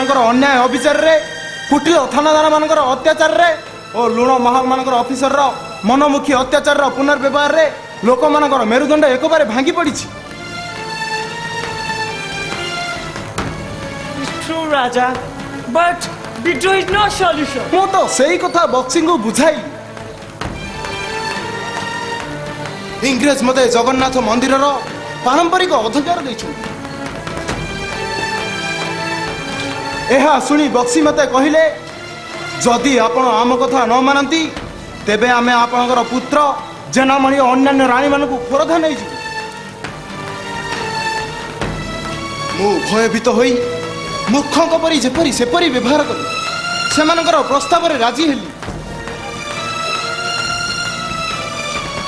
मानकर अन्याय अविचार रे कुटीर थानादार मानकर अत्याचार रे और लुण महल मानकर ऑफिसर रो मनमुखी अत्याचार रो पुनर्व्यवहार रे लोक मानकर मेरुदंड एक बारे भांगी पड़ी। True, Raja, but withdrawal is no solution. मु तो सही कथा बक्सिंग को बुझाई। इंग्रेज मते जगन्नाथ मंदिर रो पारंपरिक अधिकार दैछु। एहा सुनी बक्सी मते कहिले जदि आपण आम कथा न मानती तेबे आमे आपनकर पुत्र जेनामणि अन्यान्य रानी मानकु खोरधा नै जी। मु भयभीत होई मूर्खक परी जेपरी सेपरी व्यवहार कली सेमानकर प्रस्ताव रे राजी हेली।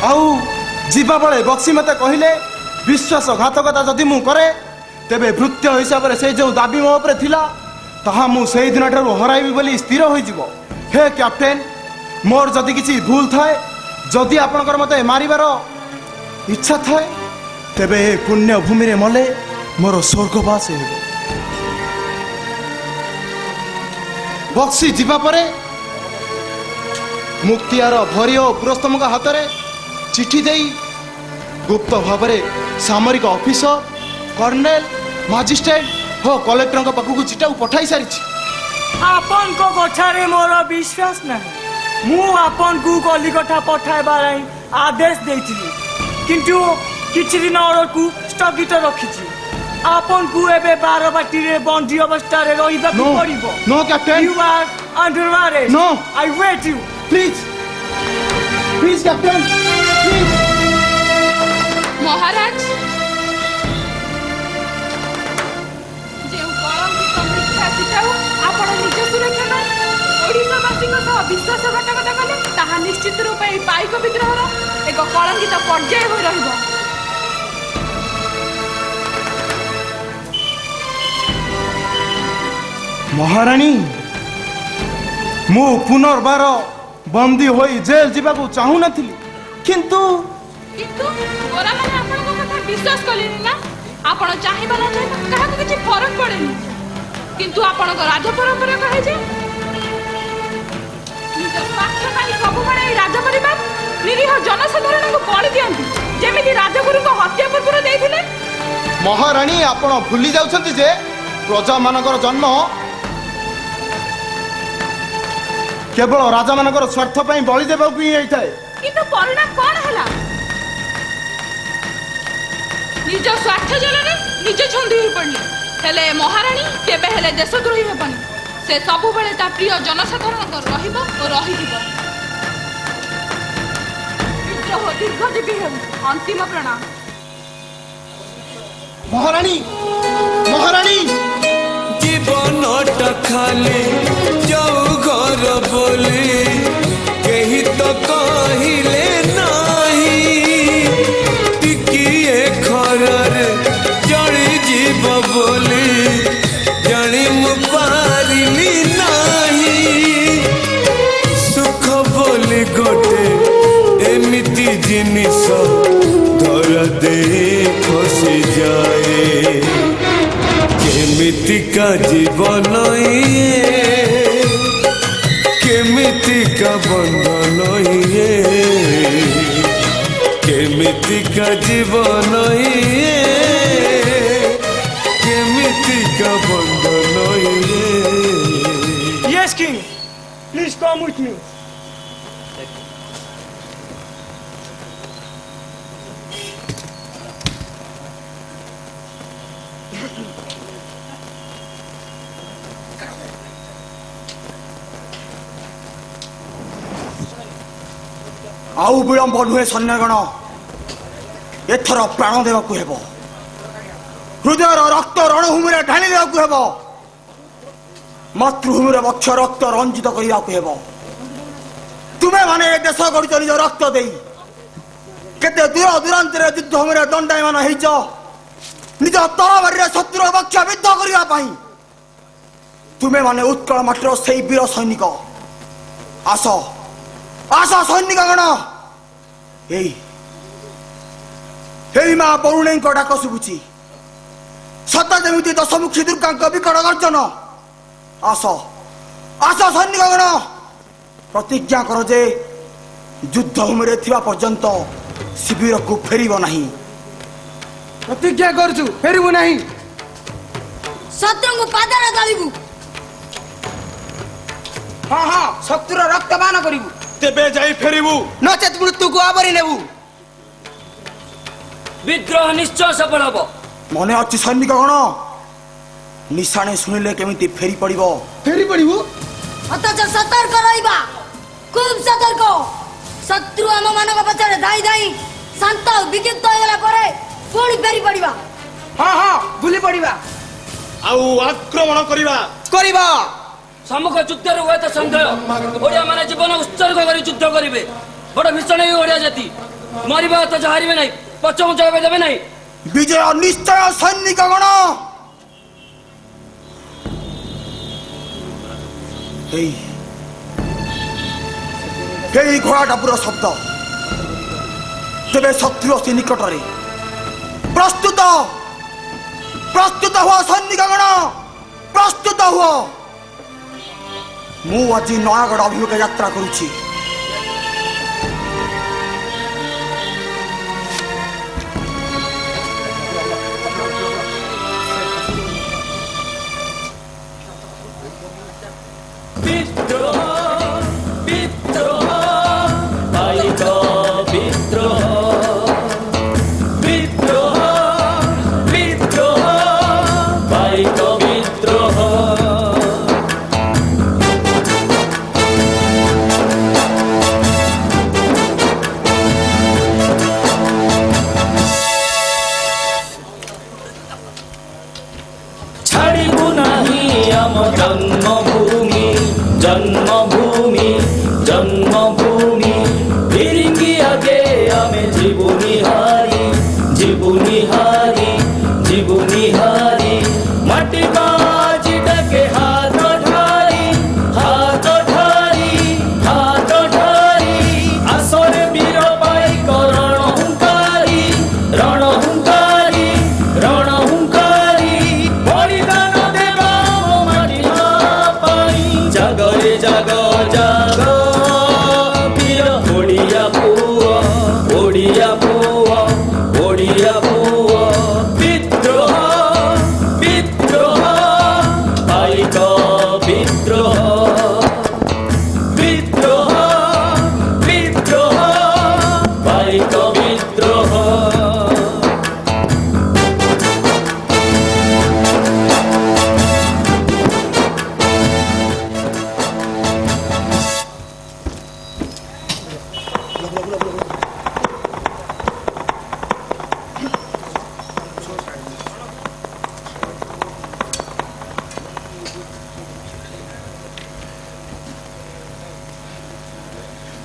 आउ जीवा बळे बक्सी मते कहिले विश्वासघातकता जदि मु करे तेबे भृत्य हिसाब से जो दाबी मो उपरे थिला ताहा मु सेही दिन ठारू हराइबी बोली स्थिर होई जिवो। हे कैप्टेन मोर जदि किछि भूल थाए जदि आपनकर मते मारिबार इच्छा थाए तेबे हे पुण्य भूमि रे मले मोर स्वर्गवास हेबो। बक्सी जीवा परे मुक्तियार भरी और पुरस्तम हाथ में चिठी दे गुप्त भाव सामरिक ऑफिसर कर्नेल मजिस्ट्रेट हो कलेक्टर पाखक चिठा पठाई सारी। आपन को कथारे मोर विश्वास नहीं। मु आपन को कलिकथा पठाइबार आदेश देइथिली किंतु किछि दिन को स्थगित रखिछि। आपन को एबे बारबाटी रे बंदी अवस्था रे रहिबा को पड़िबो। No captain you are under arrest. No I wait you please please captain please. महाराज जेउ कलंकित मिथ्या चिठाऊ आपण निज सुरक्षा नै ओडिसावासी को सह विश्वासघातकता कले ताहा निश्चित रूपे पाइक विद्रोहर एक कलंकित पर्याय होई रहिबो। महारानी मु पुनर्बार बंदी होई जेल जीवाकू चाहू नथिली किंतु गोरा माने आपन को कथा विश्वास कलेनी ना। आपण चाहिबा ना काहा को किछि फरक पड़ेनी किंतु आपण को राज परंपरा कहे जे निज स्वार्थ ପାଇଁ ସବୁବେଳେ এই ରାଜ ପରିବାର ନିରୀହ ଜନସାଧାରଣଙ୍କୁ ବଳି ଦିଅନ୍ତି ଯେମିତି ରାଜଗୁରୁଙ୍କ ହତ୍ୟା ପୂର୍ବରୁ ଦେଇଥିଲେ। महारानी आपण भूली जाउछंती जे प्रजा मानकर जन्म केवल राजा मानकर स्वार्थ पई बलि देबाकू ही होइथाय। किंतु परिणाम कोन हला निज स्वार्थ जलरे निज छंदी होई पड़ली हेले महारानी केबे हेले देशद्रोही हेबनी। से सबु बेले ता प्रिय जनसाधारण को रहिबो और रहिदिबो। विद्रोह दीर्घजीवी हेबु। अंतिम प्रणाम। महारानी महारानी जीवन खाली जाऊ घर बोली कही तो कहले नहीं टिकिए खरर जड़ी जीव बोली जानी मु पारिली नहीं सुख बोली गोटे एमिति जिनिस धरा दे खसी जाए केमितिका जीवन ये केमितिका बंधन ये केमितिका जीवन ये केमितिका बंधन ये। Yes king please come with me. आउ विलंब नुहे सैन्यगण एथर प्राण देवाकू हेबो। हृदयर रक्त रणभूमि रे ढाली देवाकू हेबो। मातृभूमि रे वक्ष रक्त रंजित करियाकू हेबो। तुमे माने ए देश गढ़िच निज रक्त देई केते दूर दूरांत रे युद्ध भूमि रे दंडायमान हेइच निज तलवारी रे शत्रु वक्ष विद्ध करिया पई। तुमे माने उत्कल माटर सेई वीर सैनिक आस आशा सैनिकगण यही माँ पौर्णी डाक शुभुची सत जमी दशमुखी दुर्गा विकट गर्जन आस आस सैनिकगण प्रतिज्ञा कर जे युद्धभूमि थिबा पर्यंत शिविर को फेरिब नहीं। प्रतिज्ञा करछु फेरिबु नहीं। शत्रु को पादर दलिबु। हाँ हाँ शत्रुर रक्तपान करिबु। तेबे जाई फेरिबु नचेत मृत्यु को आवरी नेबु। विद्रोह निश्चय सफल हब। मने अच्छी सैनिकगण निशाणे शुणिले केमिति फेरी पड़िब। फेरी पड़िबु अतच सतर्क रहिबा। खूब सतर्क। शत्रु आम मानक पछरे धाई धाई शांत विक्षिप्त होगला परे पुणी फेरी पड़िबा। हाँ हाँ बुली पड़िबा। आउ आक्रमण करिबा। करिबा। सम्मुख युद्धर हुए तो संदेह ओडिया माने जीवन उत्सर्ग कर युद्ध करिवे। बड़ भीषण ही ओडिया जाति मरिबा तो हारिबे नहीं पछम जाबे देबे नहीं। विजय निश्चय सैनिकगण। घोड़ा डापुर शब्द तेरे शत्रु अति निकटरे प्रस्तुत प्रस्तुत हुआ सैनिकगण प्रस्तुत हुआ। मु आज नयागढ़ अभिमुखे यात्रा करुछि। जन्मभूमि जन्मभूमि फिरिंगी आगे आमे जीवुनी हारी माटी बाजी डके हाथ ढारी आसरे वीर पाई रण हुंकारी बलिदान देवा माटी पाई जागरे जाग वीर ओडिया पुआ विद्रोह पाइक विद्रोह पाइक विद्रोह।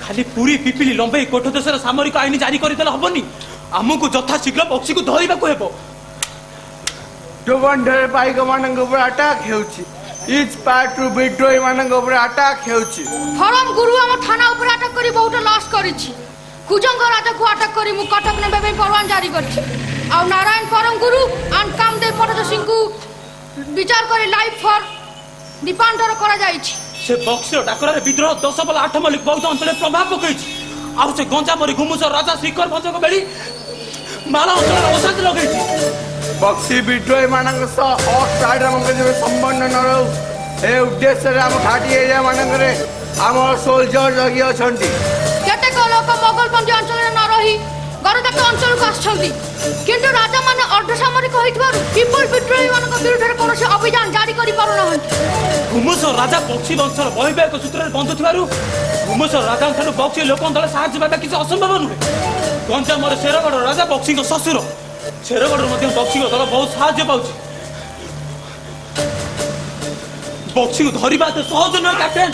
खाली पूरी पिपिली लंबे कोठ देशर सामरिक आईन जारी करदेले हबनी। आमको यथा शीघ्र बक्सी को धरवाक हेब। डुबंडर पाइक मानक ऊपर अटैक हेउछि। इच पार्ट टू विद्रोही मानक ऊपर अटैक हेउछि। फरम गुरु हम थाना ऊपर अटक करी बहुत लॉस करिछि। कुजंग राजा को अटक करी मु कटक नेबे पे परवान जारी करछि। आ नारायण फरम गुरु आन कामदेव पटज सिंह को विचार करी लाइफ फॉर दीपांतर करा जाइछि। से बक्सी डाकरारे विद्रोह 10 बल 8 मलिक बहुत अंचल प्रभाव पकईछि। आ से गंजामरी घुमुसर राजा शिखर भंजक बेली माला अंचल अशांति लगेछि। बक्सी विद्रोही मानक सह ऑफ साइड हमके जेबे संबंध न रहउ ए उद्देश्य रे हम घाटी एरिया मानक रे हमर सोल्जर जगी अछंती। केते को लोक मोगलपंथी अंचल रे न रही गरदाक अंचल को आछंती। किंतु राजा माने अर्धसामरिक होइतबार पीपल विद्रोही मानक विरुद्ध रे कोनोसी अभियान जारी करि पारु नहंती। घुमुसर राजा बक्सी वंशर वैवाहिक सूत्र बंधु थिबारु घुमुसर राजा ठानु बक्सी लोक दल साहाय्य पाइबा किसी असंभव नुहे। गंजामर शेरगढ़ राजा बक्सी ससुर शेरगढ़ मध्य बक्सी दल बहुत साहाय्य पाउछि। बक्सी को धरिबा तो सहज नुहे कैप्टेन।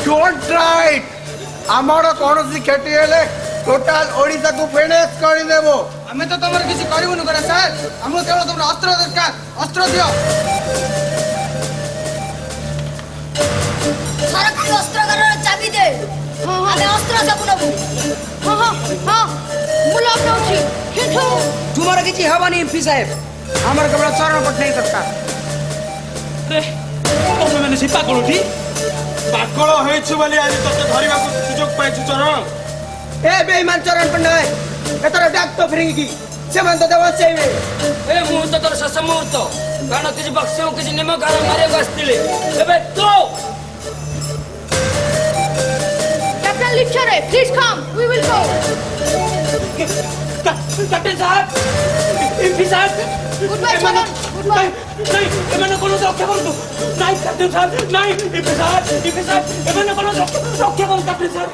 डोंट ट्राई हमर कोनोसी खेती हेले टोटल ओडिसा को फिनिश कर देबो। हमें तो तमर किसी करिबनु करे सर। हमो केवल तुम अस्त्र दरकार अस्त्र दियो। सरकारी अस्त्र घर चाबी दे। हमें अस्त्र सब नबु। हां मुला नउछि किंतु तुमर किछि हबनी एमपी साहेब। ଆମର କେବଳ ଚରଣ ପଟ୍ଟନାୟକ ଦରକାର। ରେ ତମେ ମାନେ ସେ ପାଗଳଟି ପାଗଳ ହେଇଛୁ ବୋଲି ଆଜି ତତେ ଧରିବାକୁ ସୁଯୋଗ ପାଇଛୁ ଚରଣ। ଏ ବେଇମାନ ଚରଣ ପଟ୍ଟନାୟକ ଏଥର ଡାକ୍ତ ଫେରିକି ସେମାନେ ତତେ ବଞ୍ଚେଇବେ। ଏ ମୁହୂର୍ତ୍ତ ତୋର ଶେଷ ମୁହୂର୍ତ୍ତ, କାରଣ କିଛି ବକ୍ସିଙ୍କୁ କିଛି ନିମ ଗାଁ ମାରିବାକୁ ଆସିଥିଲେ। ଏବେ ତୁ Captain Lecturer, please come. We will go. Captain ସାହେବ ଏମ୍ପି ସାହେବ Goodbye, Charan. Goodbye. ନାଇଁ ଏମାନେ କଣ ରକ୍ଷା କରନ୍ତୁ। ନାଇଁ କ୍ୟାପ୍ଟେନ୍ ସାହେବ ନାଇଁ ଏମ୍ପି ସାହେବ ଏମାନେ କଣ ରକ୍ଷା କରନ୍ତୁ କ୍ୟାପ୍ଟେନ୍ ସାହେବ।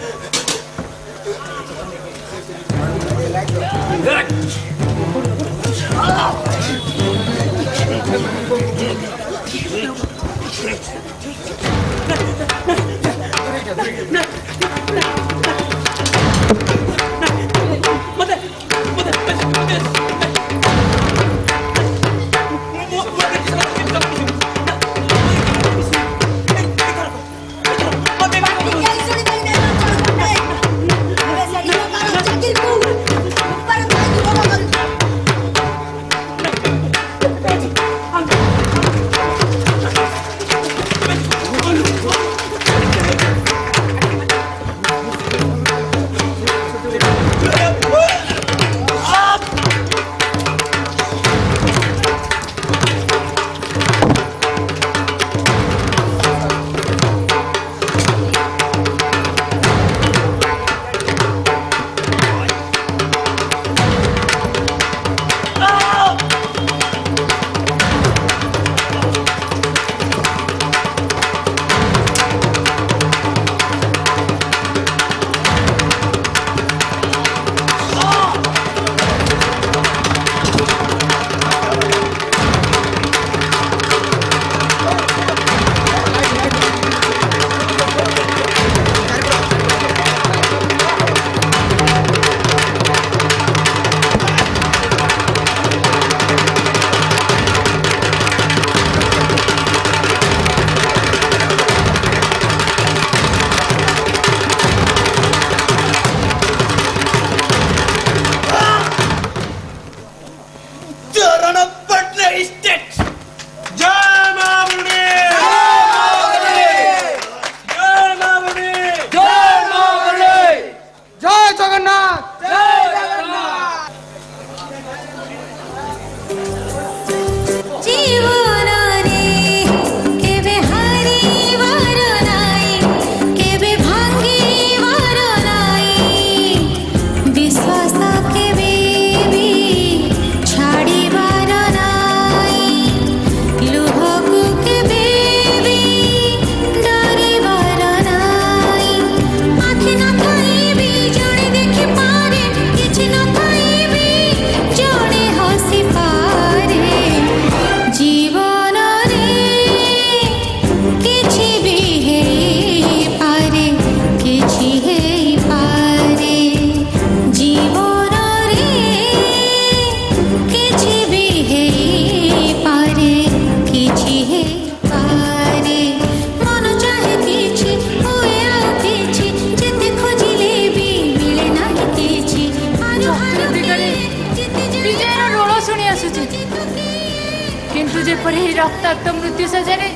रक्ताक्त मृत्यु सजारे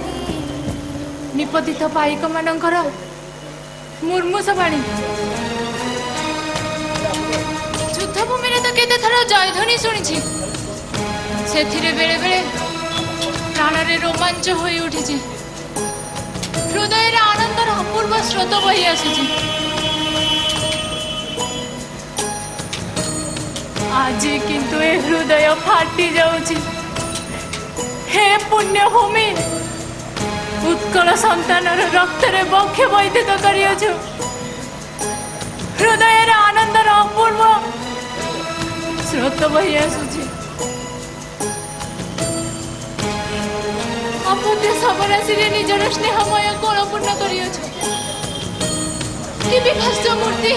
निपतित पाइक मानकर मुर्मुष बाणी युद्धभूमि तो केते थर जयध्वनि शुणी से बेले बेले प्राण रोमांच हो उठी हृदय आनंदर अपूर्व स्रोत बही आसुची आज किंतु ए हृदय फाटी जाउची हे पुण्यभूमि उत्कल संतान रक्त बक्ष वैदिक करियो हृदय आनंदर अपूर्व स्रोत बही आसुची अपूर्य सबराशि निजर स्नेहमय कोणपूर्ण करियो कि विभत्स मूर्ति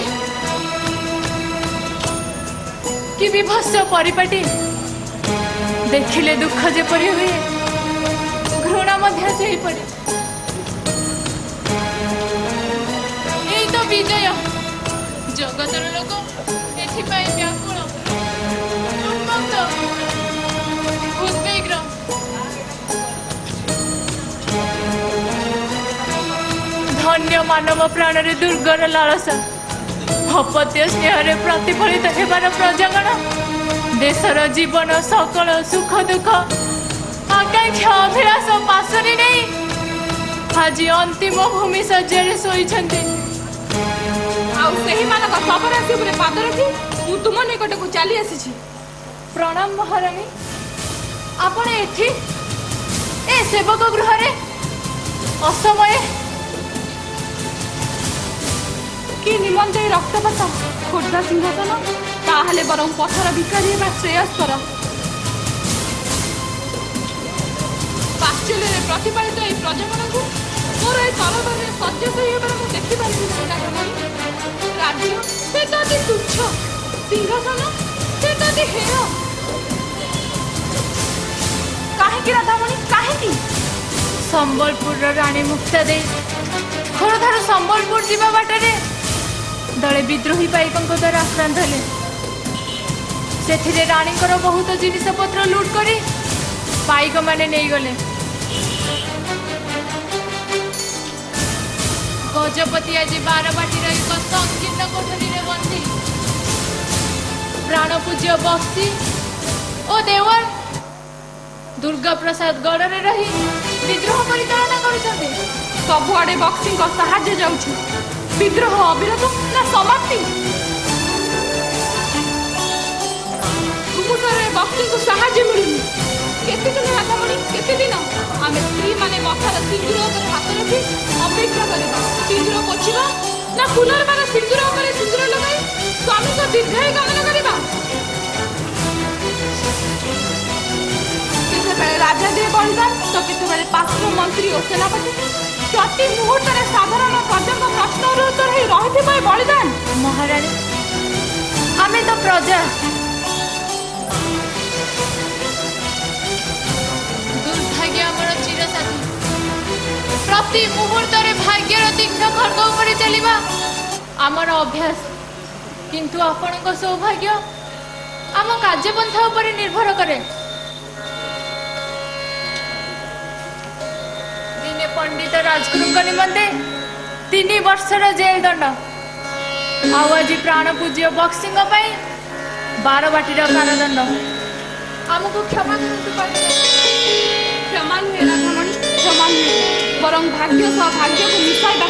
कि विभत्स परिपाटी देखिले दुख जेपरि हुए घृणा मध्य से पड़े यही तो विजय जगतर लोक एथिपाई व्याकुल उन्मत्त अन्य मानव प्राण रे दुर्गर लालसा अपत्य स्नेह प्रतिफलित हेबार प्रजागण देशर जीवन सकल सुख दुख आकांक्षा अभिलाष पाशरी नहीं आज अंतिम भूमि सज्जा शोइछन्ते आउ सेही मानक सबर आसी उपरे पाद रखी मु तुम निकट को चली आसी प्रणाम महारानी आपण एठी ए सेवक गृह रे असमय कि निमंते रक्तपात खोर्धा सिंहासन ताहले बरं पथर भिकारी बा श्रेयस्कर पाश्चल्य प्रतिपालित এই প্রজাମାନଙ୍କୁ मोर এই তরবারে সহ্য সহি হেবার মু দেখি পারিনি নাগমণি রাজ্য সেটা অতি তুচ্ছ সিংহাসন সেটা অতি হেয় কাহিকি রাধামণি কাহিকি संबलपुर राणी मुक्ता दे खोरधार संबलपुर जीवा बाटरे दले विद्रोही पाइकंक द्वारा आक्रांत हेले सेथिरे राणीकर बहुत जिनिस पत्र लूट करी पाइक माने नहीं गले गजपति आज बारबाटी एक संकीर्ण कोठरी रे बंदी प्राण पूज्य बक्सी ओ देवर दुर्गा प्रसाद गढ़ रे रही विद्रोह परिचालना करुछन्ते सबुआडे बक्सी साहाय्य जाउछि विद्रोह अविरत ना समाप्ति कुमुसरे बक्सी को साहाय्य मिलुनी केते दिन राधामणि केते दिन आमे स्त्री माने मथार सिंदूर ଉପରେ हाथ रखी अपेक्षा करबा सिंदूर पोछिबा ना फुलर माने सिंदूर ଉପରେ सिंदूर लगाई स्वामी को दीर्घायु कामना करबा राजा दिए बलिदान तो केतेबेले पात्र मंत्री और सेनापति प्रति मुहूर्त साधारण प्रजा प्रश्न उत्तर रही बलिदान महारानी आमे तो प्रजा दुर्भाग्य आमर चिरसाथी प्रति मुहूर्त भाग्यर तीक्ष्ण खड्ग उपरे चलिबा आमर अभ्यास किंतु आपणक सौभाग्य आम कार्यपंथा उपरे निर्भर करे पंडित राजगुरु निमंते 3 वर्षर जेल दंड आज प्राण पूज्य बक्सी बारबाटीर कारादंड आमको क्षमा क्षमा नुहे राधामणि क्षमा नुहे बरं भाग्य सह भाग्य को मिसाइबा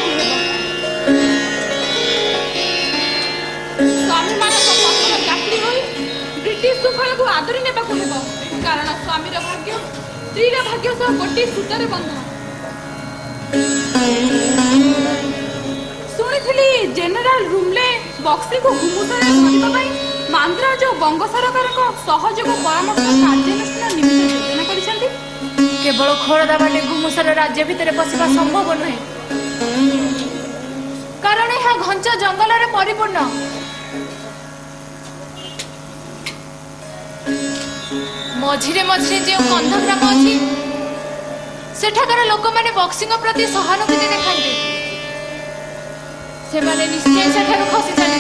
स्वामी मानक पत्र यात्री होई ब्रिटिश सुफल को आदरी नेबा को हेबो कारण स्वामीर भाग्य स्त्रीर भाग्य सह गोटी सूत्र बंधन शुणी जेनेल रुमले बक्सी को घुमुसरे मांद्रा जो बंग सरकार को सहयोग परामर्श कार्यानुष्ठान निमित्त योजना करिसेंती केवल खोरदा बाटे घुमुसर राज्य भितर पशिबा संभव नुहे कारण यह घंच जंगल रे परिपूर्ण मझिरे मझिरे जो कंध ग्राम अछि सेठाकर लोक माने बक्सिंग प्रति सहानुभूति देखाते से माने निश्चय सेठार खसी चली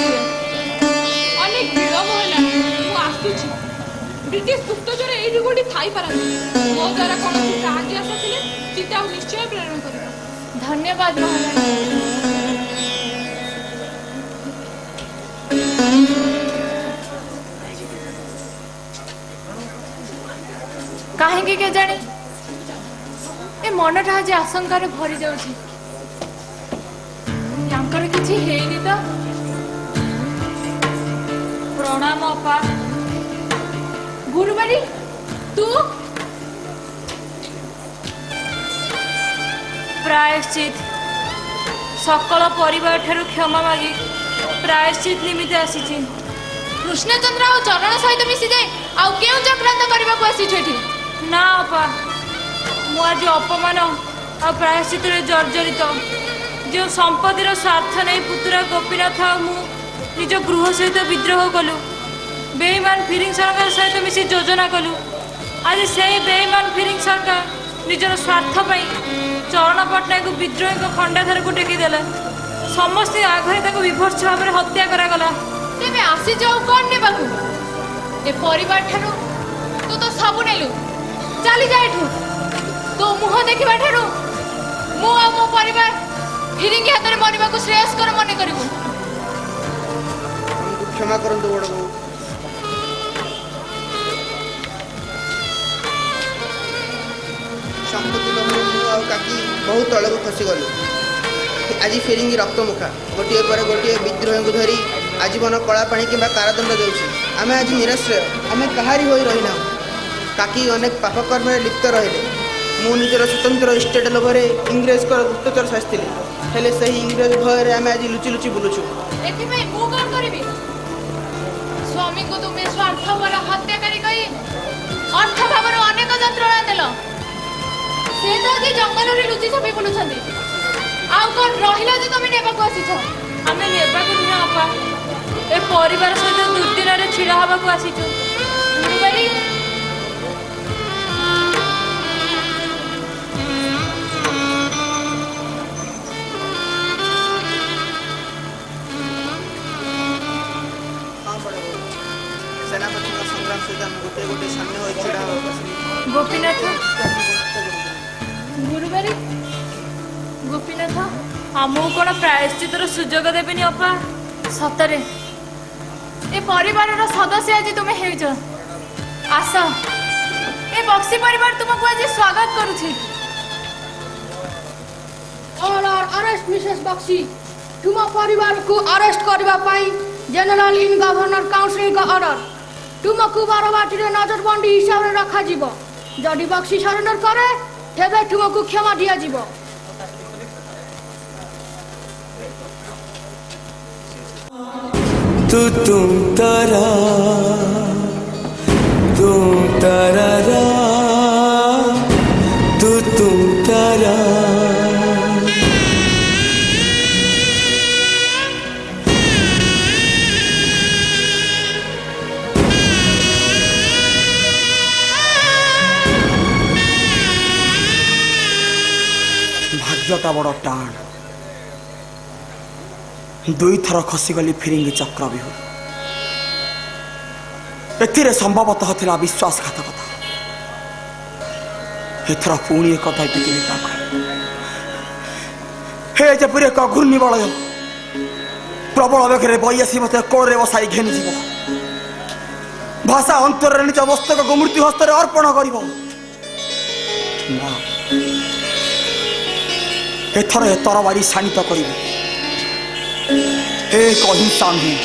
अनेक विलंब होला मु आसुछि ब्रिटिश गुप्तचर एई गोटी थाई पारन मो द्वारा कोन साहाय्य आसथिले सीता निश्चय प्रेरण करबा धन्यवाद महाराज काहेकि के जानी ए मनटा आज आशंकार भरी जाउछि यांकर किछि हेइनी तो प्रणाम अपा गुरुबारी तू प्रायश्चित सकल परिवार ठारू क्षमा मागी प्रायश्चित निमित्त आसीछि कृष्णचंद्र और चरण सहित मिसी जाए आउ केउ चक्रांत करबा को आसी छेठी ना अपा मु आज अपमान और प्रायश्चित जर्जरित जो संपत्तिर स्वार्थ नहीं पुतुरा गोपीनाथ मु निज गृह सहित विद्रोह कलु बेईमान फिरिंग सरकार सहित मिसी योजना कलु आज से बेईमान फिरिंग सरकार निजर स्वार्थ चरण पट्टनायक विद्रोही खंडाधार को टेकीदेला समस्त आगे विभत्स भाव में हत्या करागला तेरे आसी जाऊ कौन ने बाकू ए परिवार ठारू तू तो सब नेलु चली जा एठू तो मुह देखिबा ठारू मु आ मो परिवार ଫିରିଙ୍ଗି ହାତରେ ମରିବାକୁ ଶ୍ରେୟସ୍କର ମନେ କରିବୁ। ଆମକୁ କ୍ଷମା କରନ୍ତୁ ବଡ଼ ବୋଉ। ସମ୍ପତ୍ତି ଲୋଭରେ ମୁଁ ଆଉ କାକି ବହୁ ତଳକୁ ଖସିଗଲୁ। ଆଜି ଫିରିଙ୍ଗି ରକ୍ତମୁଖା ଗୋଟିଏ ପରେ ଗୋଟିଏ ବିଦ୍ରୋହୀଙ୍କୁ ଧରି ଆଜୀବନ କଳା ପାଣି କିମ୍ବା କାରାଦଣ୍ଡ ଦେଉଛି। ଆମେ ଆଜି ନିରାଶ୍ରୟ, ଆମେ କାହାରି ହୋଇ ରହିନାହୁଁ। କାକି ଅନେକ ପାପକର୍ମରେ ଲିପ୍ତ ରହିଲେ। ମୁଁ ନିଜର ସ୍ୱତନ୍ତ୍ର ଇଷ୍ଟେଟ୍ ଲୋଭରେ ଇଂରେଜଙ୍କର ଗୁପ୍ତଚର ସାଜିଥିଲି, ହେଲେ ସେହି ଇଂରେଜ ଭୟରେ ଆମେ ଆଜି ଲୁଚି ଲୁଚି ବୁଲୁଛୁ। ଏଥିପାଇଁ ମୁଁ କଣ କରିବି? ସ୍ୱାମୀଙ୍କୁ ତୁମେ ସ୍ୱାର୍ଥପର ହତ୍ୟାକାରୀ କହି ଅର୍ଥ ଭାବରୁ ଅନେକ ଯନ୍ତ୍ରଣା ଦେଲ। ସେ ତ ଆଜି ଜଙ୍ଗଲରେ ଲୁଚି ଛପି ବୁଲୁଛନ୍ତି। ଆଉ କଣ ରହିଲା ଯେ ତମେ ନେବାକୁ ଆସିଛ? ଆମେ ନେବାକୁ ନୁହେଁ ଅପା, ଏ ପରିବାର ସହିତ ଦୁର୍ଦିନରେ ଛିଡ଼ା ହେବାକୁ ଆସିଛୁ। ଗୁରୁବାରୀ ସେନାପତିଙ୍କ ସଂଗ୍ରାମ ସହିତ ଆମେ ଗୋଟିଏ ଗୋଟିଏ ସାମ୍ୟ ହୋଇ ଛିଡ଼ା ହେବାକୁ ଗୋପୀନାଥ, ଗୁରୁବାରୀ ଗୋପୀନାଥ, ଆମକୁ କଣ ପ୍ରାୟଶ୍ଚିତର ସୁଯୋଗ ଦେବେନି ଅପା? ସତରେ ଏ ପରିବାରର ସଦସ୍ୟ ଆଜି ତୁମେ ହେଉଛ। ଆସ, ଏ ବକ୍ସି ପରିବାର ତୁମକୁ ଆଜି ସ୍ୱାଗତ କରୁଛି। Order arrest Mrs Bakshi. ତୁମ ପରିବାରକୁ ଆରେଷ୍ଟ କରିବା ପାଇଁ ଜେନେରାଲ ଇନ୍ ଗଭର୍ଣ୍ଣର କାଉନସିଲଙ୍କ ଅର୍ଡର। ତୁମକୁ ବାରବାଟୀରେ ନଜରବନ୍ଦୀ ହିସାବରେ ରଖାଯିବ। ଯଦି ବକ୍ସି ସରେଣ୍ଡର କରେ ତେବେ ତୁମକୁ କ୍ଷମା ଦିଆଯିବ। तू तुम तारा रा तू तुम तारा ଭାଗ୍ୟଟା ବଡ଼ ଟାଣ। ଦୁଇଥର ଖସିଗଲି ଫିରିଙ୍ଗି ଚକ୍ରବ୍ୟୁହ। ଏଥିରେ ସମ୍ଭବତଃ ଥିଲା ବିଶ୍ୱାସଘାତକତା। ଏଥର ପୁଣି ଏକ ଦୈବିକ ପାଖ। ହେ ଯେପରି ଏକ ଘୂର୍ଣ୍ଣିବଳୟ ପ୍ରବଳ ବେଗରେ ବହି ଆସି ମୋତେ କୋଳରେ ବସାଇ ଘେନିଯିବ। ଭାଷା ଅନ୍ତରରେ ନିଜ ମସ୍ତକକୁ ମୃତ୍ୟୁ ହସ୍ତରେ ଅର୍ପଣ କରିବ। ନା, ଏଥର ଏ ତରବାରୀ ଶାଣିତ କରିବ। ଏକ ଅହିଂସା ନୁହେଁ,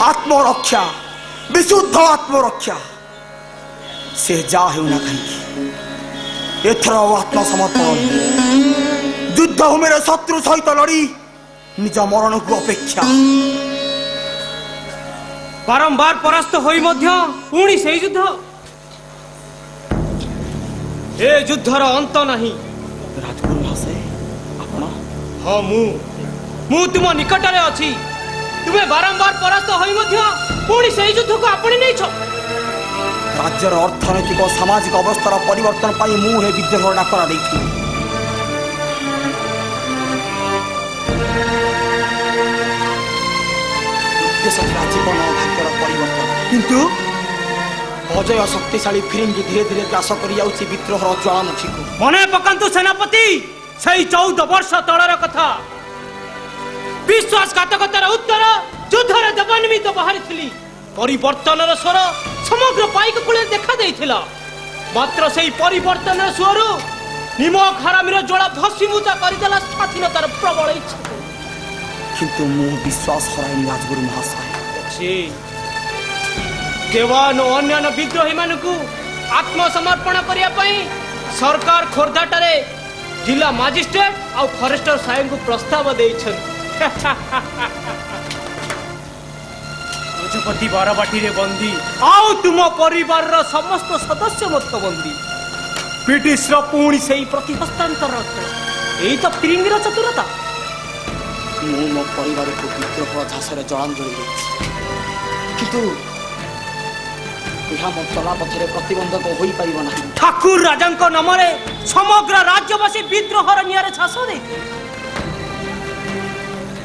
ଆତ୍ମରକ୍ଷା, ବିଶୁଦ୍ଧ ଆତ୍ମରକ୍ଷା। ସେ ଯାହା ହେଉନା କାହିଁକି ଏଥର ଆତ୍ମସମର୍ପଣ ନୁହେଁ। ଯୁଦ୍ଧ ଭୂମିରେ ଶତ୍ରୁ ସହିତ ଲଢ଼ି ନିଜ ମରଣକୁ ଅପେକ୍ଷା। ବାରମ୍ବାର ପରାସ୍ତ ହୋଇ ମଧ୍ୟ ପୁଣି ସେଇ ଯୁଦ୍ଧ। ଏ ଯୁଦ୍ଧର ଅନ୍ତ ନାହିଁ। ରାଜଗୁରୁ ମହାଶୟ, ଆପଣ? ହଁ, ମୁଁ ତୁମ ନିକଟରେ ଅଛି। ତୁମେ ବାରମ୍ବାର ପରାସ୍ତ ହୋଇ ମଧ୍ୟ ପୁଣି ସେଇ ଯୁଦ୍ଧକୁ ଆପଣେଇ ନେଇଛ। ରାଜ୍ୟର ଅର୍ଥନୈତିକ ଓ ସାମାଜିକ ଅବସ୍ଥାର ପରିବର୍ତ୍ତନ ପାଇଁ ମୁଁ ଏ ବିଦ୍ରୋହର ଡାକରା ଦେଇଥିଲି। ଉଦ୍ଦେଶ୍ୟ ଥିଲା ଜୀବନ ଓ ଭାଗ୍ୟର ପରିବର୍ତ୍ତନ। କିନ୍ତୁ ଅଜୟ ଶକ୍ତିଶାଳୀ ଫିରିଙ୍ଗି ଧୀରେ ଧୀରେ ଗ୍ରାସ କରି ଯାଉଛି ବିଦ୍ରୋହର ଜ୍ୱାଳାମୁଖୀକୁ। ମନେ ପକାନ୍ତୁ ସେନାପତି, ସେଇ 14 ବର୍ଷ ତଳର କଥା। ବିଶ୍ୱାସଘାତକତାର ଉତ୍ତର ଯୁଦ୍ଧରେ ଦେବା ନିମିତ୍ତ ବାହାରିଥିଲି। ପରିବର୍ତ୍ତନର ସ୍ୱର ସମଗ୍ର ପାଇକ କୂଳରେ ଦେଖା ଦେଇଥିଲା। ମାତ୍ର ସେଇ ପରିବର୍ତ୍ତନର ସ୍ୱରରୁ ନିମକ ହାରାମିର ଜ୍ୱାଳା ଭସ୍ମୀଭୂତ କରିଦେଲା ସ୍ୱାଧୀନତାର ପ୍ରବଳ ଇଚ୍ଛା। କିନ୍ତୁ ମୁଁ ବିଶ୍ୱାସ ହରାଇନି ରାଜଗୁରୁ ମହାଶୟ। ଦେୱାନ ଓ ଅନ୍ୟାନ୍ୟ ବିଦ୍ରୋହୀମାନଙ୍କୁ ଆତ୍ମସମର୍ପଣ କରିବା ପାଇଁ ସରକାର ଖୋର୍ଦ୍ଧାଠାରେ ଜିଲ୍ଲା ମାଜିଷ୍ଟ୍ରେଟ ଆଉ ଫରେଷ୍ଟର ସାହେବଙ୍କୁ ପ୍ରସ୍ତାବ ଦେଇଛନ୍ତି। ଗଜପତି ବାରବାଟୀରେ ବନ୍ଦୀ, ଆଉ ତୁମ ପରିବାରର ସମସ୍ତ ସଦସ୍ୟ ମଧ୍ୟ ବନ୍ଦୀ। ବ୍ରିଟିଶର ପୁଣି ସେଇ ପ୍ରତି ହସ୍ତାନ୍ତର। ଏଇ ତ ଫିରିଙ୍ଗିର ଚତୁରତା। ମୁଁ ମୋ ପରିବାରକୁ ବିଦ୍ରୋହ ଝାସରେ ଜଳାଞ୍ଜଳି ଦେଇଛି। କିନ୍ତୁ ଏହା ମୋ ଚଲାପଥରେ ପ୍ରତିବନ୍ଧକ ହୋଇପାରିବ ନାହିଁ। ଠାକୁର ରାଜାଙ୍କ ନାମରେ ସମଗ୍ର ରାଜ୍ୟବାସୀ ବିଦ୍ରୋହର ନିଆଁରେ ଝାସ ଦେଇଥିଲେ।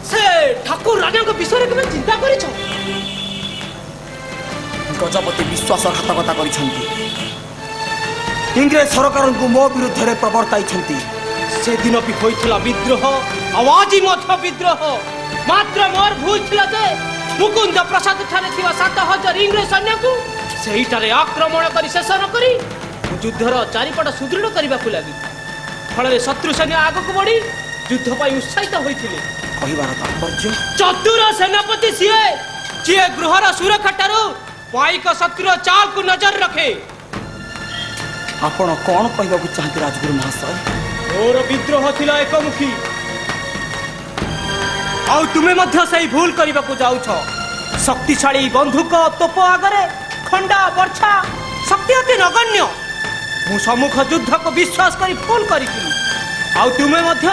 ସେ ଠାକୁର ରାଜାଙ୍କ ବିଷୟରେ କେବେ ଚିନ୍ତା କରିଛ? ଗଜପତି ବିଶ୍ୱାସଘାତକତା କରିଛନ୍ତି। ଇଂରେଜ ସରକାରଙ୍କୁ ମୋ ବିରୁଦ୍ଧରେ ପ୍ରବର୍ତ୍ତାଇଛନ୍ତି। से दिन भी होइथिला विद्रोह आवाजी मध्य विद्रोह मात्र मोर भूल थिला जे मुकुंद प्रसाद ठारे थिवा 7000 इंग्रेज सैन्य को सेहिटारे आक्रमण करी शेष न करी युद्धर चारिपट सुदृढ़ करने को लगी फल शत्रु सैन्य आगक बढ़ी युद्ध पर उत्साहित होइथिले कहिबार तात्पर्य चतुर सेनापति सीए जे गृहर सुरक्षा ठारू पाइक शत्रु चाल को नजर रखे आपण कौन कहबाकू चाहते राजगुरु महाशय मोर विद्रोह थिला एकमुखी आउ तुमे मध्य सही भूल करने को जाउछ शक्तिशाली बंधुक तोप आगरे खंडा वर्षा शक्ति अति नगण्य मु सम्मुख युद्ध को विश्वास करी फूल करी आउ तुमे मध्य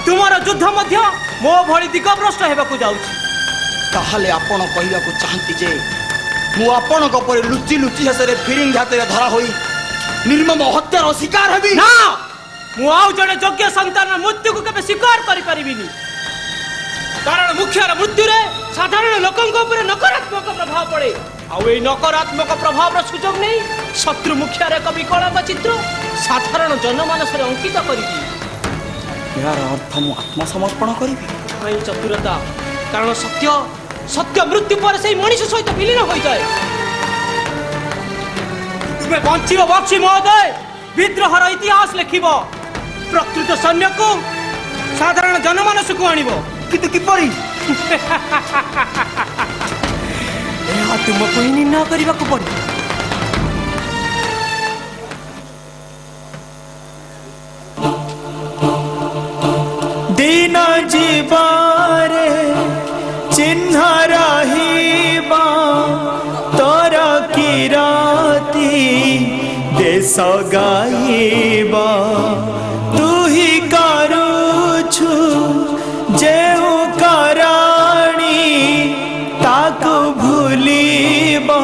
तुमर युद्ध मध्य मो भली दिगभ्रष्ट हेबाकू जाउछ ताहले आपण कहबाकू चाहती जे मु आपण परे लुचि लुचि शेषे फिरिंग हाथ में धरा होई निर्मम हत्यार शिकार हेबी ना मु आउ जने योग्य संतान मृत्यु को केबे स्वीकार करि परिबिनी कारण मुख्यर मृत्यु रे साधारण लोकन को ऊपर नकारात्मक प्रभाव पड़े आउ ए नकारात्मक प्रभाव रो सुजोग नहीं शत्रु मुख्यर एक विकल्प चित्र साधारण जनमानस रे अंकित करिबी यार अर्थ मु आत्मसमर्पण करिबी आई चतुरता कारण सत्य सत्य मृत्यु पर से मनुष्य सहित विलीन हो जाए तुम्हें बंचिब बक्सी महोदय विद्रोहर इतिहास लिखिब प्रकृत सैन्य को साधारण जनमानस को आनिब किंतु किपरि तुमको ही निर्णय करने को पड़े दिन जीवारे चिन्ह रहिबा तोर किराती देश गाइबा तू ही करुछु जेउ कराणी ताको भूलिबा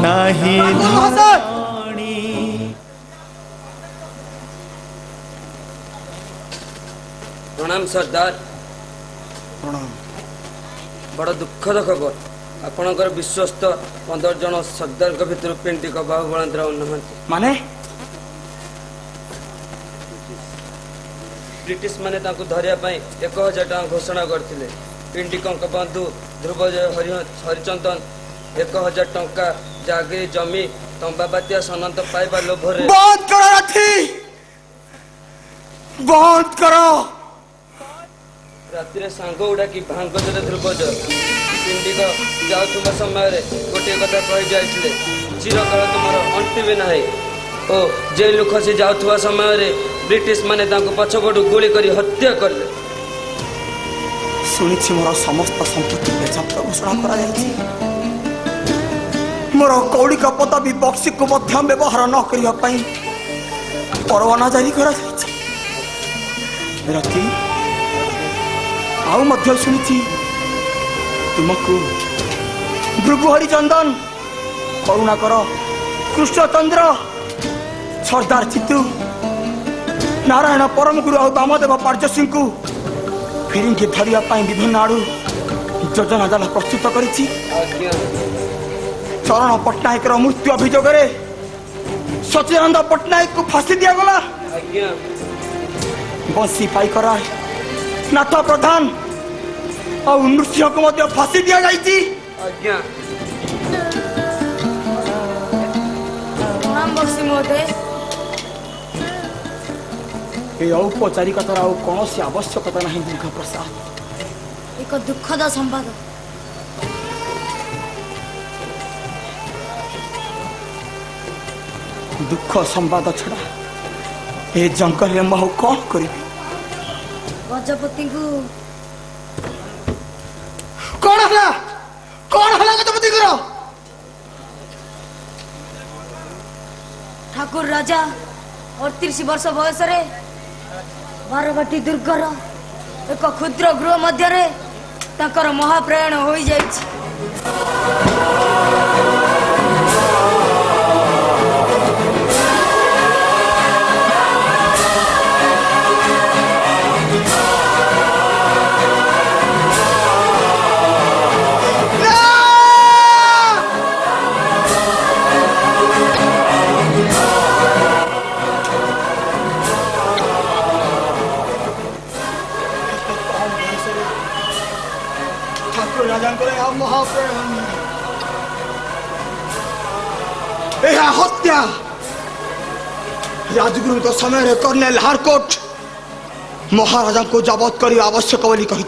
नाही धाणी। प्रणाम सरदार प्रणाम बड़ दुखद खबर आपणकर विश्वस्त 15 जन सरदार भितर पिंटिक बाहु बलांतर नहांती माने ब्रिटिश माने तांको धरिया पई 1000 टଙ୍କା घोषणा करथिले पिंटिकଙ୍କ बंधु ध्रुवजय हरिचंदन 1000 टଙ୍କା जागिरी जमी तंबाबातिया सनंत पाइबा लोभरे बंद करो रथी बंद करो राति सांग उड़ा कि भांग देले ध्रुवजय पिंडिक जाउथुबा समय गोटे कथा कहि जाइथिले चिरकाल तुमर अंतिम नाही ओ जेल खसी जाउथुबा समय ब्रिटिश माने तांको पछपटु गोली करी हत्या करले सुनिछि मोर समस्त संपत्ति बेचत घोषणा करा जाइछि मोर कौड़िक पदवी बक्सी को मध्य व्यवहार न करिया पई परवाना जारी करा जाइछि रति आउ मध्य सुनिछि तुमको भृगु हरिचंदन करुणा कर कृष्णचंद्र सरदार चित्तू नारायण परम गुरु और वामदेव पार्ज सिंह को फिरिंगी धरिया विभिन्न आड़ू योजना जाल प्रस्तुत करिछि आज्ञा चरण पट्टनायक मृत्यु अभियोग सचिदानंद पट्टनायक को फांसी दिया गला आज्ञा बंसी पाइकरा नाथ प्रधान और नृसिंह को मध्य फांसी दिया जाइछि आज्ञा प्रणाम बक्सी महोदय ये औपचारिकतार आउ कौन सी आवश्यकता नहीं दुर्गा प्रसाद एक दुखद संवाद दुख संवाद छड़ा ए जंगल में मु कौन करी गजपति को कौन हला गजपति करो ठाकुर राजा 38 वर्ष बयस रे बारवाटी दुर्गर एक क्षुद्र गृह मध्य ताकर महाप्रयाण हो जाइछि। यह हत्या राजगुरु समय कर्णेल हारकोट महाराजा को जबत करने आवश्यक बोली कही